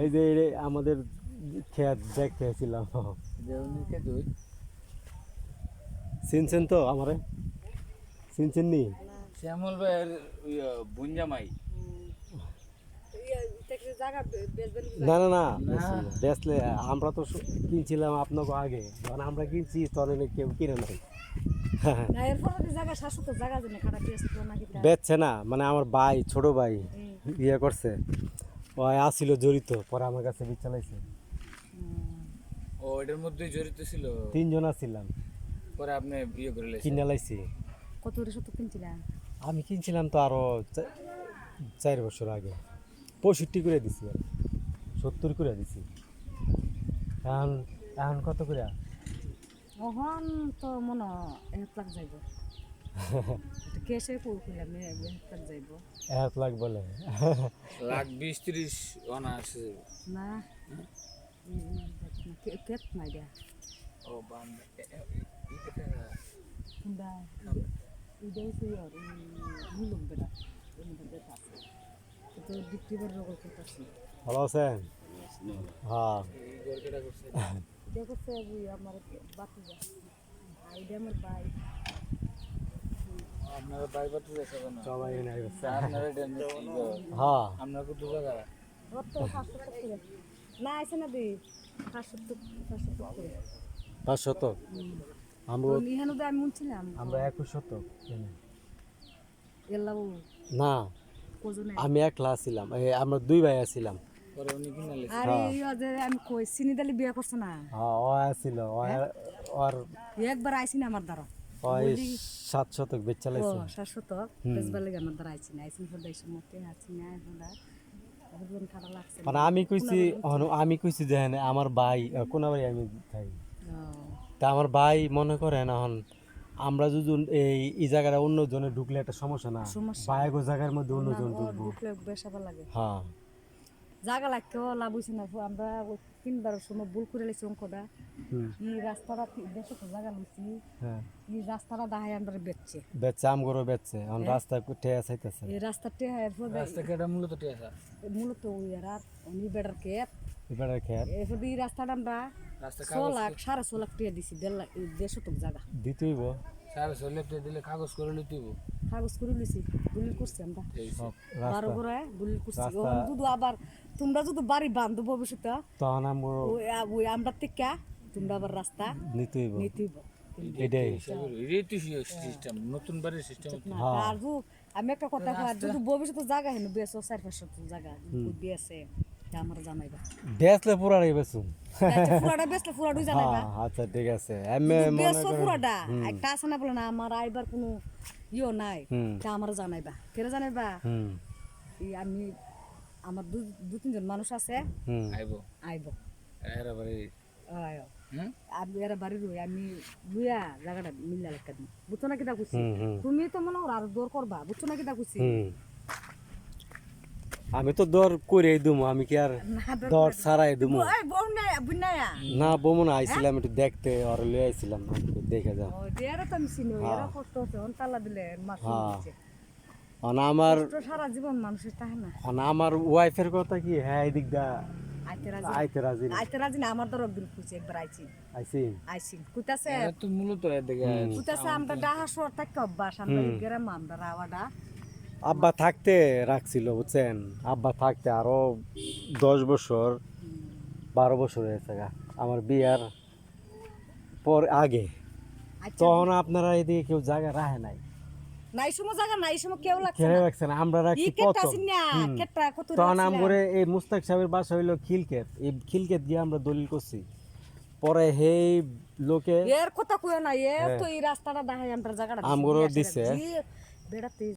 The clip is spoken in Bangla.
এই যে আমাদের খেত দেখতে এসেছিলাম। চিনছেন তো আমারে? চিনছেন নি? শ্যামল ভাইয়ের বুঞ্জামাই। না না না, বেচলে আমরা তো কিনছিলাম আপনাকে আগে, যখন আমরা কিনছি তখন কেউ কিনে নাই। বেচছে না, মানে আমার ভাই, ছোট ভাই ইয়ে করছে, ও আসছিল জড়িত, পরে আমার কাছে চালাইছে। ও এটার মধ্যেই জড়িত ছিল। 3 জন ছিলাম, পরে আপনি বিয়ে করে কিনে লাইছি। কত শতক কিনছিলাম? আমি কিনছিলাম তো আরো 4 বছর আগে, 65 করে দিছি, 70 করে দিছি। এখন এখন কত করে? ওহন তো মনে 1 লাখ যাইব। কেসে করলাম 1 লাখ যাইব। 1 লাখ বলে? লাখ 20-30 অনা আছে না কেত নাই দিয়া। ও বান্দা কুন্ডা ইদাই সুয়ার বুলুম বেটা এমন বেটা আছে তো ডিক্টিভার রোগ করতেছি। ভালো আছেন? হ্যাঁ, গরকেটা করছে। দেখো সে আমার বাতি যা আইডিয়া আমার ভাই আপনারা বাইবাতে যাচ্ছে কেন? সবাই এনে আইছে। আপনারা এটা হ্যাঁ, আপনারা কত জায়গা? রত 500 টাকা করে না আইছে না দি 500 টাকা করে 500। আমরা নিহানো দা আমি মুনছিলাম 21 এলাও না, কোজনে আমি একলা ছিলাম, আমরা 2 ভাই ছিলাম। পরে উনি কিনা লেছে। আরে ইয়া যে আমি কই চিনি দালি বিয়া করছ না হ্যাঁ, ও আসছিল, আর একবার আইছি না আমার দ্বারা ওই 700 বেচালাইছে। 700 বেজবার লাগে আমার দ্বারা আইছি না আইছি ফর দেশ মতে আছি না এখন এখন খারাপ লাগছে মানে আমি কইছি যে হ্যাঁ, আমার ভাই কোনাবাড়ি আমি থাকি, তা আমার ভাই মনে করেন এখন আমরা যদি এই জায়গাটা অন্য জনে ঢুকলে একটা সমস্যা না, বাইগো জায়গার মধ্যে অন্য জন ঢুকবো। ঢুকলে বেশাবার লাগে হ্যাঁ, জায়গা লাগতেও লাভ হইছে না আমরা 3বার সময় ভুল করে লাইছি অঙ্কটা এই রাস্তাটা দেশে তো জায়গা লইছি হ্যাঁ, এই রাস্তাটা দাহাই আমরা বেচছে বেচছে, আমগরও বেচছে, এখন রাস্তা ঠেয়া চাইতেছে। এই রাস্তাতে রাস্তা কেটে মূলত টিয়াছা। মূলত ওই আর উনি বেড়ার কেপ এবারে খেয়াল এরপর এই রাস্তাটা আমরা রাস্তা 6 লাখ 6.5 লাখ টাকা দিছি 1.5 লাখ 1.5 শতক জায়গা দিতেইব স্যার সলেতে দিলে কাগজ করে লইতেইব। কাগজ করে লইছি দলিল করছি আমরা সব 12 রাস্তা, করে দলিল করছি রাস্তা- ওখানে যদি আবার তোমরা যদি বাড়ি বান্ধব ভবিষ্যতে তখন আমার ওই আমরা থেকে তোমরা আবার রাস্তা নিতেইব, নিতেইব এটাই। রেটি সিস্টেম নতুন বাড়ির সিস্টেম। আর আমি একটা কথা কই যদি ভবিষ্যতে জায়গা হেন বেশ 4-5 জায়গা বেছে আমরা জানাইবা বেচলে পুরাই বেচুম। পুরাটা বেচলে পুরাটাই জানাইবা আচ্ছা ঠিক আছে, আমি মনে বেশ করেন পুরাটা একটা আছে না বলে না আমার আইবার কোনো ইও নাই হুম। তা আমরা জানাইবা কেরে জানাইবা হুম এই আমি আমার 2-3 জন মানুষ আছে হুম আইবো আইব এরা বাড়ি। আয় হুম আমি এরা বাড়ি রই আমি লুয়া জায়গাটা মিল্লা লেখা দিই বুঝছো না কিটা কইছি হুম, হুম। তুমি তো মনে করো আর দৌড় করবা বুঝছো না কিটা কইছি হুম। আমি তো দর করে দিমু, আমি কি আর দর ছাড়াই দিমু? এই বউ নাই বুনায়া না বমু না, আইছিলাম একটু দেখতে, আর লই আইছিলাম, দেখে যাও। ও দেয়ারে তো আমি চিনি এরা কষ্ট হচ্ছে অন তালা দিলে মাছ দিচ্ছে আমার তো সারা জীবন মানুষের তাহে না আমার ওয়াইফের কথা কি, হ্যাঁ এদিক দা আইতে রাজি আইতে রাজি না। আইতে রাজি না আমার ধর একদিন খুঁজে একবার আইছি আইছি আইছি কুতাছে এরা তো মূলত এদিকে কুতাছে আমরা ডাহা শহর থেকে অভ্যাস আমরা গ্রাম আমরা রাওয়াডা আব্বা থাকতে রাখছিল বুঝছেন, আব্বা থাকতে আরো 10 বছর 12 বছর হয়েছে গা আমার বিয়ার পর আগে, আচ্ছা তখন আপনারা এদিকে কেউ জায়গা রাখে নাই, নাই সময় জায়গা নাই সময় কেউ লাগছে খেয়ে না রাখছেন, আমরা রাখছি ই কেটা প্রথম। সিনা কেটা কত তখন আমগরে এই মুস্তাক সাহেবের বাসা হইলো খিলকেত, এই খিলকেত গিয়ে আমরা দলিল করছি, পরে হেই লোকে এর কথা কইও না এ তো এই রাস্তাটা দেখাই আমরা জায়গাটা আমগরও দিছে। বেড়াতে